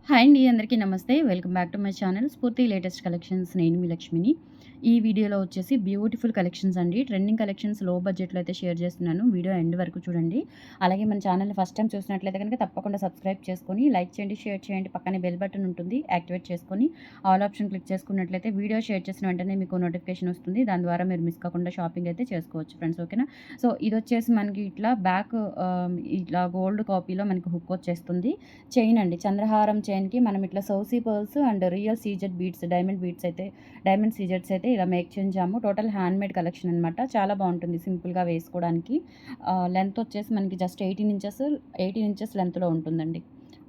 Hi అండి. అందరికీ నమస్తే. Welcome back to my channel స్ఫూర్తి లేటెస్ట్ కలెక్షన్స్. నేను మీ లక్ష్మిని. ఈ వీడియోలో వచ్చేసి బ్యూటిఫుల్ కలెక్షన్స్ అండి. ట్రెండింగ్ కలెక్షన్స్ లో బడ్జెట్‌లో అయితే షేర్ చేస్తున్నాను. వీడియో ఎండ్ వరకు చూడండి. అలాగే మన ఛానల్‌ని ఫస్ట్ టైం చూసినట్లయితే కనుక తప్పకుండా సబ్స్క్రైబ్ చేసుకొని లైక్ చేయండి, షేర్ చేయండి. పక్కనే బెల్ బటన్ ఉంటుంది. యాక్టివేట్ చేసుకొని ఆల్ ఆప్షన్ క్లిక్ చేసుకున్నట్లయితే వీడియో షేర్ చేసిన వెంటనే మీకు నోటిఫికేషన్ వస్తుంది. దాని ద్వారా మీరు మిస్ కాకుండా షాపింగ్ అయితే చేసుకోవచ్చు ఫ్రెండ్స్. ఓకేనా? సో ఇదొచ్చేసి మనకి ఇట్లా బ్యాక్ ఇట్లా గోల్డ్ కాపీలో మనకి హుక్ వచ్చేస్తుంది. చైన్ అండి. చంద్రహారం చైన్‌కి మనం ఇట్లా సౌసీ pearls and real CZ beads, diamond సీజెడ్స్ అయితే ఇలా మేక్ చేయించాము. టోటల్ హ్యాండ్‌మేడ్ కలెక్షన్ అనమాట. చాలా బాగుంటుంది సింపుల్‌గా వేసుకోవడానికి. లెంత్ వచ్చేసి మనకి జస్ట్ 18 ఇంచెస్ లెంత్‌లో ఉంటుందండి.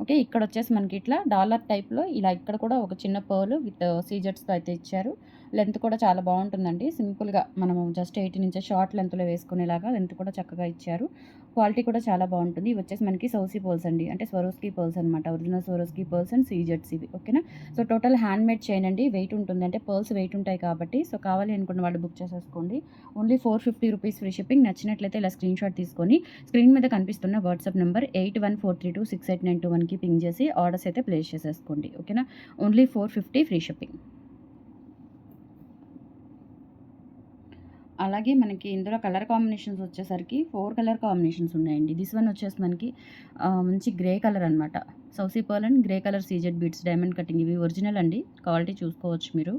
ఓకే. ఇక్కడొచ్చేసి మనకి ఇట్లా డాలర్ టైప్‌లో ఇలా ఇక్కడ కూడా ఒక చిన్న పర్ల్ విత్ సీజెడ్స్‌తో అయితే ఇచ్చారు. లెంత్ కూడా చాలా బాగుంటుందండి. సింపుల్‌గా మనము జస్ట్ 18 ఇంచెస్ షార్ట్ లెంత్‌లో వేసుకునేలాగా లెంత్ కూడా చక్కగా ఇచ్చారు. క్వాలిటీ కూడా చాలా బాగుంటుంది. ఇవి వచ్చేసి మనకి సౌసీ పర్ల్స్ అండి. అంటే స్వరోస్కీ పర్ల్స్ అనమాట. ఒరిజినల్ స్వరోస్కీ పర్ల్స్ అండ్ సీజెడ్స్ ఇవి. ఓకేనా? సో టోటల్ హ్యాండ్‌మేడ్ చైన్ అండి. వెయిట్ ఉంటుంది. అంటే పర్ల్స్ వెయిట్ ఉంటాయి కాబట్టి సో కావాలి అనుకున్న వాళ్ళు బుక్ చేసేసుకోండి. Only ₹450 free shipping. నచ్చినట్లయితే ఇలా స్క్రీన్‌షాట్ తీసుకొని స్క్రీన్ మీద కనిపిస్తున్న వాట్సాప్ నంబర్ 8143268921కి పింగ్ చేసి ఆర్డర్స్ అయితే ప్లేస్ చేసేసుకోండి. ఓకేనా? Only 450 free shipping. అలాగే మనకి ఇందులో కలర్ కాంబినేషన్స్ వచ్చేసరికి 4 కలర్ కాంబినేషన్స్ ఉన్నాయండి. దిస్ వన్ వచ్చేసి మనకి మంచి గ్రే కలర్ అనమాట. సౌసీ pearl and grey colour CZ beads diamond cutting ఇవి ఒరిజినల్ అండి. క్వాలిటీ చూసుకోవచ్చు మీరు.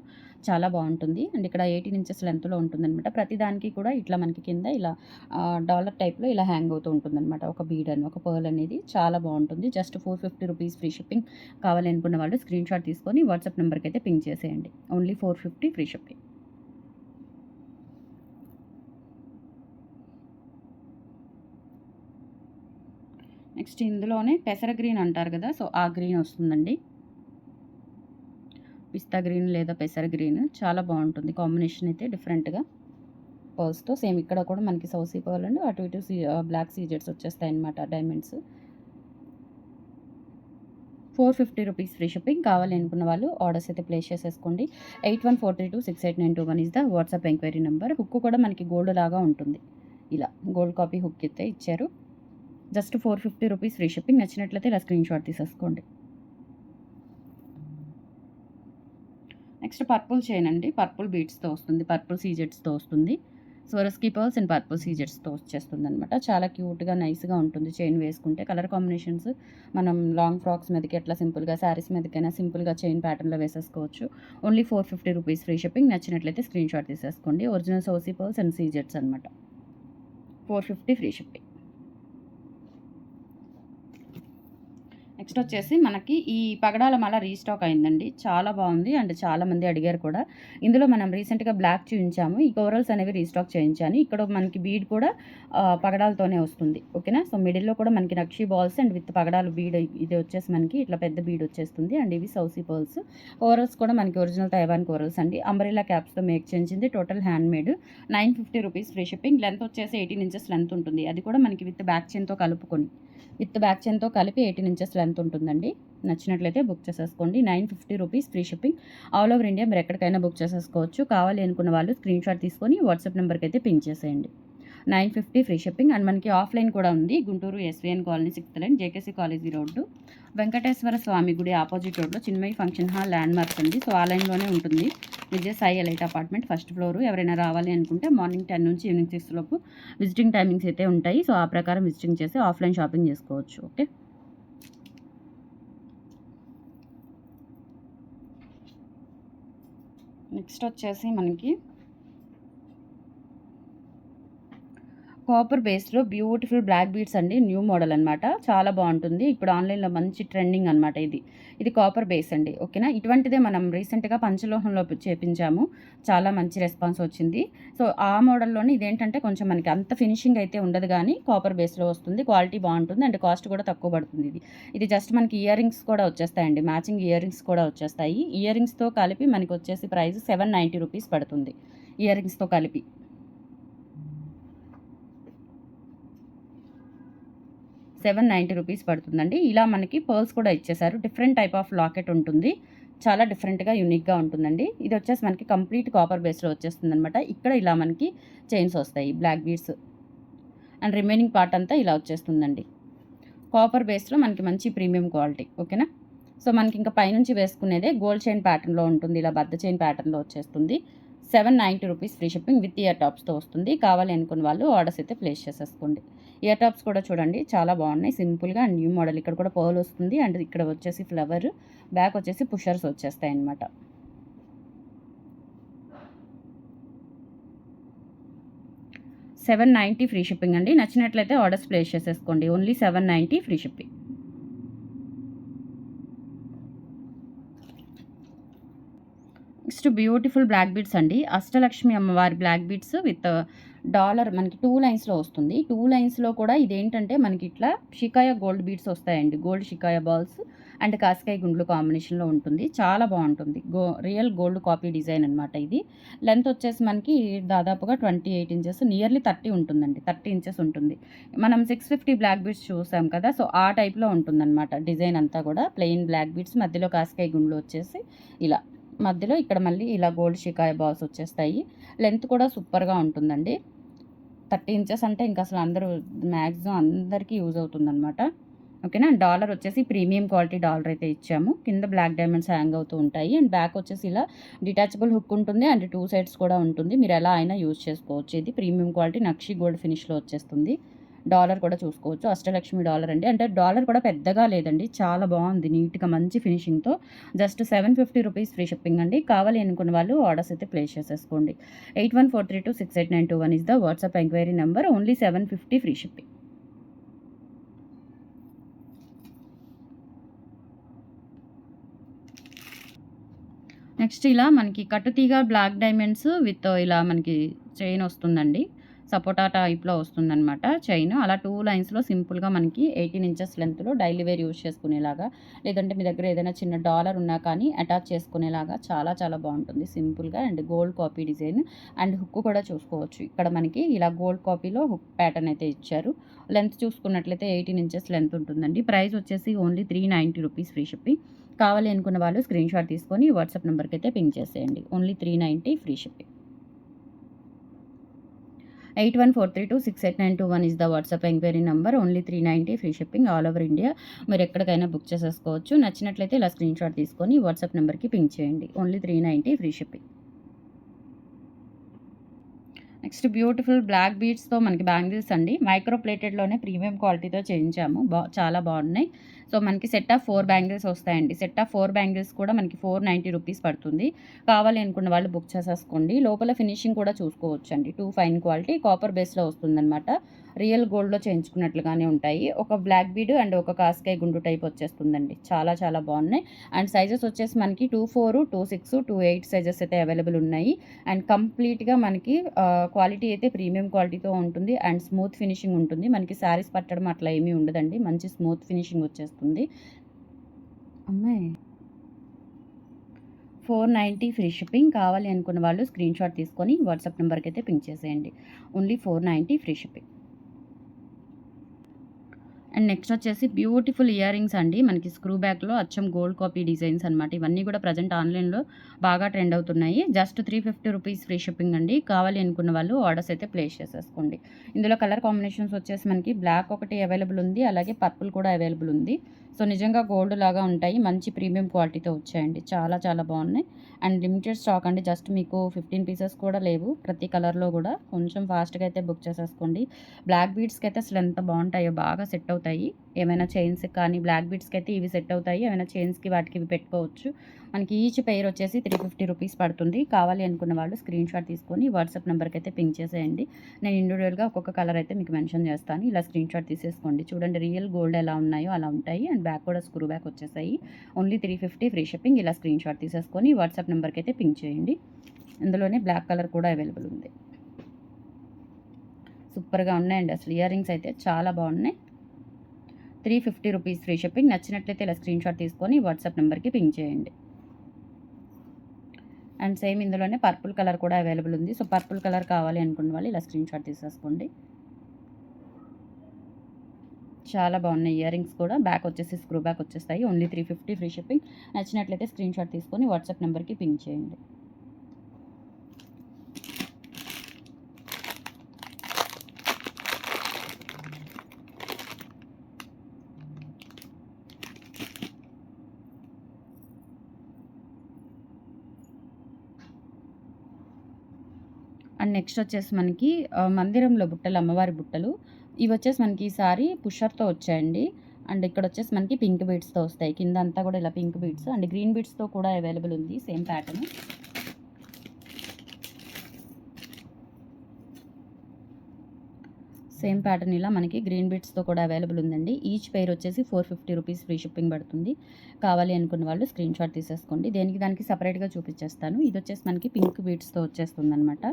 చాలా బాగుంటుంది. అండ్ ఇక్కడ 18 ఇంచెస్ లెంత్‌లో ఉంటుందనమాట. ప్రతి దానికి కూడా ఇట్లా మనకి కింద ఇలా డాలర్ టైప్‌లో ఇలా హ్యాంగ్ అవుతూ ఉంటుందనమాట. ఒక బీడ్ అని ఒక పర్ల్ అనేది చాలా బాగుంటుంది. Just ₹450 free shipping. కావాలి అనుకున్న వాళ్ళు స్క్రీన్‌షాట్ తీసుకొని వాట్సాప్ నెంబర్‌కి అయితే పింగ్ చేసేయండి. Only 450 free shipping. నెక్స్ట్ ఇందులోనే పెసర గ్రీన్ అంటారు కదా! సో, ఆ గ్రీన్ వస్తుందండి. పిస్తా గ్రీన్ లేదా పెసర గ్రీన్ చాలా బాగుంటుంది. కాంబినేషన్ అయితే డిఫరెంట్‌గా పర్ల్స్‌తో సేమ్ ఇక్కడ కూడా మనకి సౌసీ పర్ల్ అండ్ అటు ఇటు బ్లాక్ సీజెడ్స్ వచ్చేస్తాయన్నమాట డైమండ్స్. ₹450 free shipping. కావాలి అనుకున్న వాళ్ళు ఆర్డర్స్ అయితే ప్లేస్ చేసేసుకోండి. 8143268921 is the WhatsApp enquiry number. Hook కూడా మనకి గోల్డ్ లాగా ఉంటుంది. ఇలా గోల్డ్ కాపీ హుక్ అయితే ఇచ్చారు. Just ₹450 free shipping. నచ్చినట్లయితే ఇలా స్క్రీన్‌షాట్ తీసేసుకోండి. నెక్స్ట్ పర్పుల్ చైన్ అండి. పర్పుల్ బీడ్స్‌తో వస్తుంది. పర్పుల్ సీజెడ్స్‌తో వస్తుంది. Swarovski pearls and purple సీజెడ్స్‌తో వచ్చేస్తుందనమాట. చాలా క్యూట్‌గా, నైస్‌గా ఉంటుంది చైన్ వేసుకుంటే. కలర్ కాంబినేషన్స్ మనం లాంగ్ ఫ్రాక్స్ మీదకి అట్లా సింపుల్‌గా శారీస్ మీదకైనా సింపుల్‌గా చైన్ ప్యాటర్న్‌లో వేసేసుకోవచ్చు. Only ₹450 free shipping. నచ్చినట్లయితే స్క్రీన్‌షాట్ తీసేసుకోండి. ఒరిజినల్ సౌసీ పర్ల్స్ అండ్ సీజెడ్స్ అనమాట. 450 ఫ్రీ షిప్పింగ్. నెక్స్ట్ వచ్చేసి మనకి ఈ పగడాల మాల రీస్టాక్ అయిందండి. చాలా బాగుంది అండ్ చాలామంది అడిగారు కూడా. ఇందులో మనం రీసెంట్‌గా బ్లాక్ చూయించాము. ఈ కోరల్స్ అనేవి రీస్టాక్ చేయించాను. ఇక్కడ మనకి బీడ్ కూడా పగడాలతోనే వస్తుంది. ఓకేనా? సో మిడిల్‌లో కూడా మనకి నక్షి బాల్స్ అండ్ విత్ పగడాలు బీడ్ ఇది వచ్చేసి మనకి ఇట్లా పెద్ద బీడ్ వచ్చేస్తుంది. అండ్ ఇవి సౌసీ పర్ల్స్. కోరల్స్ కూడా మనకి ఒరిజినల్ తైవాన్ కోరల్స్ అండి. అంబ్రెల్లా క్యాప్స్‌తో మేక్ చేయించింది. Total handmade. ₹950 free shipping. Length వచ్చేసి 18 ఇంచెస్ లెంత్ ఉంటుంది. అది కూడా మనకి విత్ బ్యాక్ చైన్‌తో కలుపుకొని. విత్ బ్యాక్ చైన్‌తో కలిపి 18 ఇంచెస్ లెంత్ ఉంటుందండి. నచ్చినట్లయితే బుక్ చేసేసుకోండి. ₹950 free shipping. All over India మీరు ఎక్కడికైనా బుక్ చేసేసుకోవచ్చు. కావాలి అనుకున్న వాళ్ళు స్క్రీన్‌షాట్ తీసుకొని వాట్సాప్ నెంబర్‌కి అయితే పింగ్ చేసేయండి. 950 ఫ్రీ షిప్పింగ్. అండ్ మనకి ఆఫ్‌లైన్ కూడా ఉంది. Guntur SVN colony 6th line JKC college road Venkateswara Swamy గుడి ఆపోజిట్ రోడ్‌లో Chinmayi function hall landmark అండి. సో ఆ లైన్‌లోనే ఉంటుంది. Vijay Sai elite apartment first floor. ఎవరైనా రావాలి అనుకుంటే మార్నింగ్ 10 నుంచి ఈవినింగ్ 6 లోపు విజిటింగ్ టైమింగ్స్ అయితే ఉంటాయి. సో ఆ ప్రకారం విజిటింగ్ చేసి ఆఫ్‌లైన్ షాపింగ్ చేసుకోవచ్చు. ఓకే. నెక్స్ట్ వచ్చేసి మనకి కాపర్ బేస్‌లో బ్యూటిఫుల్ బ్లాక్ బీడ్స్ అండి. న్యూ మోడల్ అనమాట. చాలా బాగుంటుంది. ఇప్పుడు ఆన్‌లైన్‌లో మంచి ట్రెండింగ్ అనమాట ఇది. ఇది కాపర్ బేస్ అండి. ఓకేనా? ఇటువంటిదే మనం రీసెంట్‌గా పంచలోహంలో చేపించాము. చాలా మంచి రెస్పాన్స్ వచ్చింది. సో, ఆ మోడల్‌లోనే ఇదేంటంటే కొంచెం మనకి అంత ఫినిషింగ్ అయితే ఉండదు గానీ కాపర్ బేస్‌లో వస్తుంది. క్వాలిటీ బాగుంటుంది అండ్ కాస్ట్ కూడా తక్కువ పడుతుంది ఇది. ఇది జస్ట్ మనకి ఇయర్ రింగ్స్ కూడా వచ్చేస్తాయండి. మ్యాచింగ్ ఇయర్ రింగ్స్ కూడా వచ్చేస్తాయి. ఇయర్ రింగ్స్‌తో కలిపి మనకి వచ్చేసి ప్రైస్ ₹790 పడుతుంది. ఇయర్ రింగ్స్‌తో కలిపి. ₹790 పడుతుందండి. ఇలా మనకి పర్ల్స్ కూడా ఇచ్చేసారు. డిఫరెంట్ టైప్ ఆఫ్ లాకెట్ ఉంటుంది. చాలా డిఫరెంట్‌గా, యూనిక్‌గా ఉంటుందండి. ఇది వచ్చేసి మనకి కంప్లీట్ కాపర్ బేస్‌లో వచ్చేస్తుందనమాట. ఇక్కడ ఇలా మనకి చైన్స్ వస్తాయి. Black beads and remaining part అంతా ఇలా వచ్చేస్తుందండి. కాపర్ బేస్‌లో మనకి మంచి ప్రీమియం క్వాలిటీ. ఓకేనా? సో మనకి ఇంకా పైనుంచి వేసుకునేదే గోల్డ్ చైన్ ప్యాటర్న్లో ఉంటుంది, ఇలా బద్ద చైన్ ప్యాటర్న్లో వచ్చేస్తుంది. 790 rupees free shipping with ear టాప్స్తో వస్తుంది. కావాలి అనుకున్న వాళ్ళు ఆర్డర్స్ అయితే ప్లేస్ చేసేసుకోండి. ఇయర్ టాప్స్ కూడా చూడండి చాలా బాగున్నాయి, సింపుల్గా అండ్ న్యూ మోడల్. ఇక్కడ కూడా పర్ల్ వస్తుంది అండ్ ఇక్కడ వచ్చేసి ఫ్లవర్, బ్యాక్ వచ్చేసి పుషర్స్ వచ్చేస్తాయి అన్నమాట. $790 ఫ్రీ షిప్పింగ్ అండి. నచ్చినట్లయితే ఆర్డర్స్ ప్లేస్ చేసేసుకోండి. Only $790 free shipping. Next beautiful black beads అండి. అష్టలక్ష్మి అమ్మవారి బ్లాక్ బీడ్స్ విత్ డాలర్ మనకి 2 లైన్స్లో వస్తుంది. 2 లైన్స్లో కూడా ఇదేంటంటే మనకి ఇట్లా షికాయ గోల్డ్ బీడ్స్ వస్తాయండి. గోల్డ్ షికాయ బాల్స్ అండ్ కాస్కాయ గుండ్లు కాంబినేషన్లో ఉంటుంది. చాలా బాగుంటుంది. రియల్ గోల్డ్ కాపీ డిజైన్ అనమాట ఇది. లెంత్ వచ్చేసి మనకి దాదాపుగా 28 ఇంచెస్, నియర్లీ 30 ఉంటుందండి. 30 ఇంచెస్ ఉంటుంది. మనం 650 బ్లాక్ బీడ్స్ చూసాం కదా, సో ఆ టైప్లో ఉంటుందన్నమాట డిజైన్ అంతా కూడా. ప్లెయిన్ బ్లాక్ బీడ్స్ మధ్యలో కాస్కాయ గుండ్లు వచ్చేసి ఇలా, మధ్యలో ఇక్కడ మళ్ళీ ఇలా గోల్డ్ షికాయ బాల్స్ వచ్చేస్తాయి. లెంత్ కూడా సూపర్గా ఉంటుందండి. 30 ఇంచెస్ అంటే ఇంకా అసలు అందరూ మ్యాక్సిమం అందరికీ యూజ్ అవుతుందన్నమాట. ఓకేనా. డాలర్ వచ్చేసి ప్రీమియం క్వాలిటీ డాలర్ అయితే ఇచ్చాము. కింద బ్లాక్ డైమండ్స్ హ్యాంగ్ అవుతూ ఉంటాయి అండ్ బ్యాక్ వచ్చేసి ఇలా డిటాచబుల్ హుక్ ఉంటుంది అండ్ 2 సైడ్స్ కూడా ఉంటుంది. మీరు ఎలా అయినా యూజ్ చేసుకోవచ్చు. ఇది ప్రీమియం క్వాలిటీ నక్షి గోల్డ్ ఫినిష్లో వచ్చేస్తుంది. డాలర్ కూడా చూసుకోవచ్చు. అష్టలక్ష్మి డాలర్ అండి. అంటే డాలర్ కూడా పెద్దగా లేదండి, చాలా బాగుంది, నీట్గా మంచి ఫినిషింగ్తో. జస్ట్ 750 రూపీస్ ఫ్రీ షిప్పింగ్ అండి. కావాలి అనుకున్న వాళ్ళు ఆర్డర్స్ అయితే ప్లేస్ చేసేసుకోండి. 8143268921 is the WhatsApp enquiry number. Only 750 free shipping. Next ఇలా మనకి కట్టుతీగ బ్లాక్ డైమండ్స్ విత్ ఇలా మనకి చైన్ వస్తుందండి. సపోటా టైప్లో వస్తుందన్నమాట చైన్. అలా 2 లైన్స్లో సింపుల్గా మనకి 18 ఇంచెస్ లెంత్లో డైలీ వేర్ యూజ్ చేసుకునేలాగా, లేదంటే మీ దగ్గర ఏదైనా చిన్న డాలర్ ఉన్నా కానీ అటాచ్ చేసుకునేలాగా చాలా చాలా బాగుంటుంది సింపుల్గా. And gold copy design and hook కూడా చూసుకోవచ్చు. ఇక్కడ మనకి ఇలా గోల్డ్ కాపీలో హుక్ ప్యాటర్న్ అయితే ఇచ్చారు. లెంత్ చూసుకున్నట్లయితే 18 ఇంచెస్ లెంత్ ఉంటుందండి. ప్రైస్ వచ్చేసి ఓన్లీ 390 రూపీస్ ఫ్రీ షిప్పింగ్. కావాలి అనుకున్న వాళ్ళు స్క్రీన్ షాట్ తీసుకొని వాట్సాప్ నెంబర్కి అయితే పింక్ చేసేయండి. Only 390 free shipping. 8143268921 is the WhatsApp enquiry number. Only 390 free shipping all over India. మీరు ఎక్కడికైనా బుక్ చేసేసుకోవచ్చు. నచ్చినట్లయితే ఇలా స్క్రీన్ షాట్ తీసుకొని వాట్సాప్ నెంబర్కి పింక్ చేయండి. Only 390 free shipping. Next beautiful black బీడ్స్తో మనకి బ్యాంగిల్స్ అండి. మైక్రో ప్లేటెడ్లోనే ప్రీమియం క్వాలిటీతో చేయించాము. చాలా బాగున్నాయి. సో మనకి సెట్ ఆఫ్ 4 బ్యాంగిల్స్ వస్తాయండి. సెట్ ఆఫ్ 4 బ్యాంగిల్స్ కూడా మనకి 490 రూపీస్ పడుతుంది. కావాలి అనుకున్న వాళ్ళు బుక్ చేసేసుకోండి. లోపల ఫినిషింగ్ కూడా చూసుకోవచ్చు అండి. 2 ఫైన్ క్వాలిటీ కాపర్ బేస్లో వస్తుందన్నమాట. రియల్ గోల్డ్లో చేయించుకున్నట్లుగానే ఉంటాయి. ఒక బ్లాక్ బీడ్ అండ్ ఒక కాస్కాయ గుండు టైప్ వచ్చేస్తుందండి. చాలా చాలా బాగున్నాయి. అండ్ సైజెస్ వచ్చేసి మనకి 24, 26, 28 సైజెస్ అయితే అవైలబుల్ ఉన్నాయి. అండ్ కంప్లీట్గా మనకి క్వాలిటీ అయితే ప్రీమియం క్వాలిటీతో ఉంటుంది అండ్ స్మూత్ ఫినిషింగ్ ఉంటుంది. మనకి శారీస్ పట్టడం అట్లా ఏమీ ఉండదండి. మంచి స్మూత్ ఫినిషింగ్ వచ్చేస్తుంది. అమ్మాయి 490 ఫ్రీ షిప్పింగ్. కావాలి అనుకున్న వాళ్ళు స్క్రీన్ షాట్ తీసుకొని వాట్సాప్ నెంబర్కి అయితే పింక్ చేసేయండి. Only 490 free shipping. And next వచ్చేసి బ్యూటిఫుల్ ఇయర్ రింగ్స్ అండి. మనకి స్క్రూ బ్యాక్లో అచ్చం గోల్డ్ కాపీ డిజైన్స్ అనమాట. ఇవన్నీ కూడా ప్రజెంట్ ఆన్లైన్లో బాగా ట్రెండ్ అవుతున్నాయి. జస్ట్ 350 రూపీస్ ఫ్రీ షిప్పింగ్ అండి. కావాలి అనుకున్న వాళ్ళు ఆర్డర్స్ అయితే ప్లేస్ చేసేసుకోండి. ఇందులో కలర్ కాంబినేషన్స్ వచ్చేసి మనకి బ్లాక్ ఒకటి అవైలబుల్ ఉంది, అలాగే పర్పుల్ కూడా అవైలబుల్ ఉంది. సో నిజంగా గోల్డ్ లాగా ఉంటాయి. మంచి ప్రీమియం క్వాలిటీతో వచ్చాయండి. చాలా చాలా బాగున్నాయి. అండ్ లిమిటెడ్ స్టాక్ అండి. జస్ట్ మీకు 15 పీసెస్ కూడా లేవు ప్రతి కలర్లో కూడా. కొంచెం ఫాస్ట్గా అయితే బుక్ చేసేసుకోండి. బ్లాక్ బీడ్స్కి అయితే అసలు ఎంత బాగుంటాయో, బాగా సెట్ అవుతాయి. ఏమైనా చైన్స్కి కానీ బ్లాక్ బీడ్స్కి అయితే ఇవి సెట్ అవుతాయి. ఏమైనా చైన్స్కి వాటికి ఇవి పెట్టుకోవచ్చు. మనకి ఈచ్ పెయిర్ వచ్చేసి 350 రూపీస్ పడుతుంది. కావాలి అనుకున్న వాళ్ళు స్క్రీన్ షాట్ తీసుకొని వాట్సాప్ నెంబర్కి అయితే పింక్ చేసేయండి. నేను ఇండివిజువల్గా ఒక్కొక్క కలర్ అయితే మీకు మెన్షన్ చేస్తాను. ఇలా స్క్రీన్ షాట్ తీసేసుకోండి. చూడండి రియల్ గోల్డ్ ఎలా ఉన్నాయో అలా ఉంటాయి. అండ్ బ్యాక్ కూడా స్క్రూ బ్యాక్ వచ్చేసాయి. Only 350 free shipping. ఇలా స్క్రీన్ షాట్ తీసేసుకొని వాట్సాప్ నెంబర్కి అయితే పింక్ చేయండి. ఇందులోనే బ్లాక్ కలర్ కూడా అవైలబుల్ ఉంది. సూపర్గా ఉన్నాయండి. అసలు ఇయర్ రింగ్స్ అయితే చాలా బాగున్నాయి. 350 రూపీస్ ఫ్రీ షిప్పింగ్. నచ్చినట్లయితే ఇలా స్క్రీన్ షాట్ తీసుకొని వాట్సాప్ నెంబర్కి పింక్ చేయండి. అండ్ సేమ్ ఇందులోనే పర్పుల్ కలర్ కూడా అవైలబుల్ ఉంది. సో పర్పుల్ కలర్ కావాలి అనుకున్న వాళ్ళు ఇలా స్క్రీన్ షాట్ తీసేసుకోండి. చాలా బాగున్నాయి ఇయర్ రింగ్స్ కూడా. బ్యాక్ వచ్చేసి స్క్రూ బ్యాక్ వచ్చేస్తాయి. Only 350 free shipping. నచ్చినట్లయితే స్క్రీన్ షాట్ తీసుకొని వాట్సాప్ నెంబర్కి పింక్ చేయండి. అండ్ నెక్స్ట్ వచ్చేసి మనకి మందిరంలో బుట్టలు, అమ్మవారి బుట్టలు. ఇవి వచ్చేసి మనకి ఈసారి పుషర్‌తో వచ్చాయండి. అండ్ ఇక్కడ వచ్చేసి మనకి పింక్ బీడ్స్‌తో వస్తాయి. కింద అంతా కూడా ఇలా పింక్ బీడ్స్ అండ్ గ్రీన్ బీడ్స్‌తో కూడా అవైలబుల్ ఉంది సేమ్ ప్యాటర్న్. సేమ్ ప్యాటర్న్ ఇలా మనకి గ్రీన్ బీడ్స్‌తో కూడా అవైలబుల్ ఉందండి. ఈచ్ పెయిర్ వచ్చేసి 450 రూపీస్ ఫ్రీ షిప్పింగ్ పడుతుంది. కావాలి అనుకున్న వాళ్ళు స్క్రీన్ షాట్ తీసేసుకోండి. దేనికి దానికి సెపరేట్‌గా చూపించేస్తాను. ఇది వచ్చేసి మనకి పింక్ బీడ్స్‌తో వచ్చేస్తుందనమాట.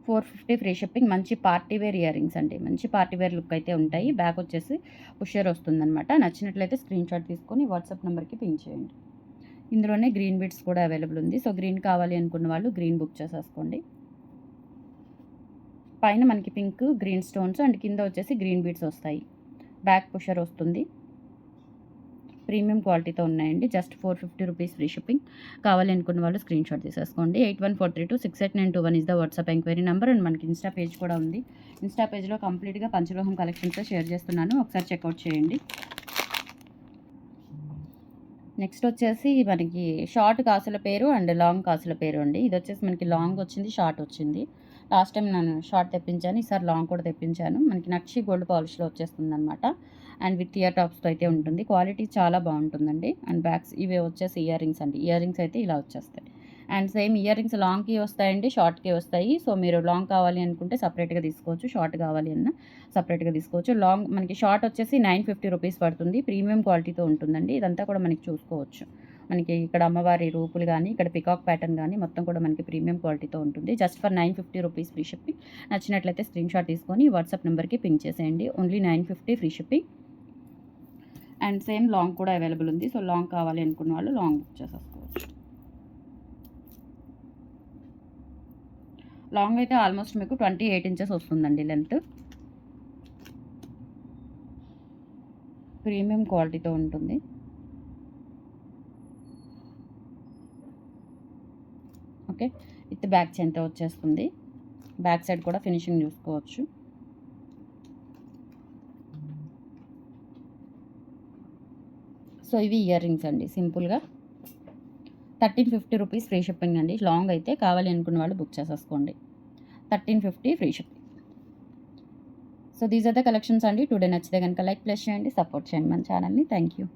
$450 free shipping. మంచి పార్టీ వేర్ ఇయర్ రింగ్స్ అండి. మంచి పార్టీ వేర్ లుక్ అయితే ఉంటాయి. బ్యాక్ వచ్చేసి పుషర్ వస్తుందనమాట. నచ్చినట్లయితే స్క్రీన్ షాట్ తీసుకొని వాట్సాప్ నెంబర్కి పింక్ చేయండి. ఇందులోనే గ్రీన్ బీడ్స్ కూడా అవైలబుల్ ఉంది. సో గ్రీన్ కావాలి అనుకున్న వాళ్ళు గ్రీన్ బుక్ చేసేసుకోండి. పైన మనకి పింక్, గ్రీన్ స్టోన్స్ అండ్ కింద వచ్చేసి గ్రీన్ బీడ్స్ వస్తాయి. బ్యాక్ పుషర్ వస్తుంది. ప్రీమియం క్వాలిటీతో ఉన్నాయండి. Just 450 rupees free shipping. కావాలి అనుకున్న వాళ్ళు స్క్రీన్ షాట్ తీసేసుకోండి. 8143268921 is the WhatsApp enquiry number. And మనకి ఇన్స్టా పేజ్ కూడా ఉంది. ఇన్స్టా పేజ్లో కంప్లీట్గా పంచలోహం కలెక్షన్స్తో షేర్ చేస్తున్నాను. ఒకసారి చెక్అవుట్ చేయండి. నెక్స్ట్ వచ్చేసి మనకి షార్ట్ కాసుల పేరు అండ్ లాంగ్ కాసుల పేరు అండి. ఇది వచ్చేసి మనకి లాంగ్ వచ్చింది, షార్ట్ వచ్చింది. లాస్ట్ టైం నేను షార్ట్ తెప్పించాను, ఈసారి లాంగ్ కూడా తెప్పించాను. మనకి నక్షి గోల్డ్ పాలిష్లో వచ్చేస్తుంది అనమాట. అండ్ విత్ ఇయర్ టాప్స్తో అయితే ఉంటుంది. క్వాలిటీ చాలా బాగుంటుందండి. అండ్ బ్యాగ్స్ ఇవి వచ్చేసి ఇయర్ రింగ్స్ అండి. ఇయర్ రింగ్స్ అయితే ఇలా వచ్చేస్తాయి. అండ్ సేమ్ ఇయర్ రింగ్స్ లాంగ్కి వస్తాయండి, షార్ట్కి వస్తాయి. సో మీరు లాంగ్ కావాలి అనుకుంటే సపరేట్గా తీసుకోవచ్చు, షార్ట్ కావాలి అన్న సపరేట్గా తీసుకోవచ్చు. లాంగ్ మనకి షార్ట్ వచ్చేసి 950 రూపీస్ పడుతుంది. ప్రీమియం క్వాలిటీతో ఉంటుందండి. ఇదంతా కూడా మనకి చూసుకోవచ్చు. మనకి ఇక్కడ అమ్మవారి రూపులు కానీ, ఇక్కడ పికాక్ ప్యాటర్న్ కానీ మొత్తం కూడా మనకి ప్రీమియం క్వాలిటీతో ఉంటుంది. Just for 950 rupees free shipping. నచ్చినట్లయితే స్క్రీన్ షాట్ తీసుకొని వాట్సాప్ నెంబర్కి పింక్ చేసేయండి. Only 950 free shipping. And same long కూడా అవైలబుల్ ఉంది. సో లాంగ్ కావాలి అనుకున్న వాళ్ళు లాంగ్ బుక్ చేసేసుకోవచ్చు. లాంగ్ అయితే ఆల్మోస్ట్ మీకు 28 ఇంచెస్ వస్తుందండి లెంత్. ప్రీమియం క్వాలిటీతో ఉంటుంది. ఓకే, విత్ బ్యాక్ చైన్తో వచ్చేస్తుంది. బ్యాక్ సైడ్ కూడా ఫినిషింగ్ చూసుకోవచ్చు. సో ఇవి ఇయర్ రింగ్స్ అండి. సింపుల్గా 1350 రూపీస్ ఫ్రీ షిప్పింగ్ అండి. లాంగ్ అయితే కావాలి అనుకున్న వాళ్ళు బుక్ చేసేసుకోండి. 1350 free shipping. So these are the collections అండి. టుడే నచ్చితే కనుక లైక్ ప్లస్ చేయండి, సపోర్ట్ చేయండి మన ఛానల్ని. Thank you.